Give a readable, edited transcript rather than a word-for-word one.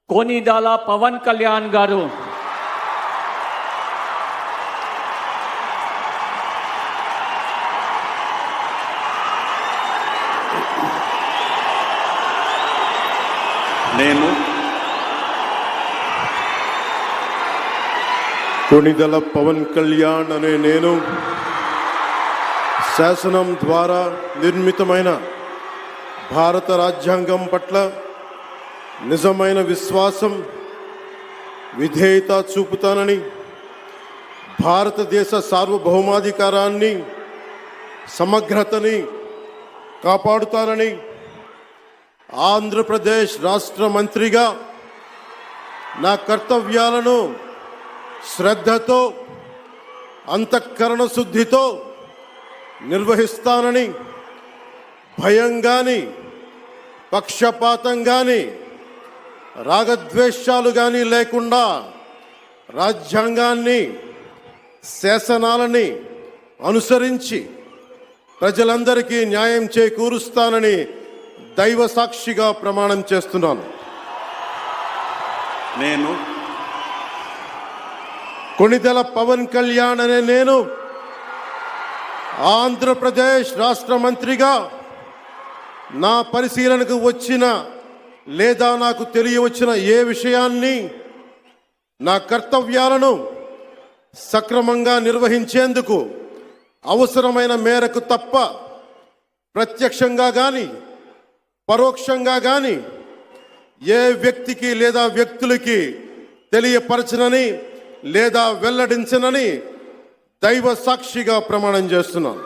కొనిదెల పవన్ కళ్యాణ్ గారు నేను కొనిదెల పవన్ కళ్యాణ్ అనే నేను శాసనం ద్వారా నిర్మితమైన భారత రాజ్యాంగం పట్ల నిజమైన విశ్వాసం విధేయత చూపుతానని, భారతదేశ సార్వభౌమాధికారాన్ని సమగ్రతని కాపాడుతానని, ఆంధ్రప్రదేశ్ రాష్ట్ర మంత్రిగా నా కర్తవ్యాలను శ్రద్ధతో అంతఃకరణ శుద్ధితో నిర్వహిస్తానని, భయం కానీ పక్షపాతం కానీ రాగద్వేషాలు కానీ లేకుండా రాజ్యాంగాన్ని శాసనాలని అనుసరించి ప్రజలందరికీ న్యాయం చేకూరుస్తానని దైవ సాక్షిగా ప్రమాణం చేస్తున్నాను. నేను కొనిదెల పవన్ కళ్యాణ్ అనే నేను ఆంధ్రప్రదేశ్ రాష్ట్ర మంత్రిగా నా పరిశీలనకు వచ్చిన లేదా నాకు తెలియవచ్చిన ఏ విషయాన్ని నా కర్తవ్యాలను సక్రమంగా నిర్వహించేందుకు అవసరమైన మేరకు తప్ప ప్రత్యక్షంగా కానీ పరోక్షంగా కానీ ఏ వ్యక్తికి లేదా వ్యక్తులకి తెలియపరచనని లేదా వెల్లడించనని దైవ సాక్షిగా ప్రమాణం చేస్తున్నాను.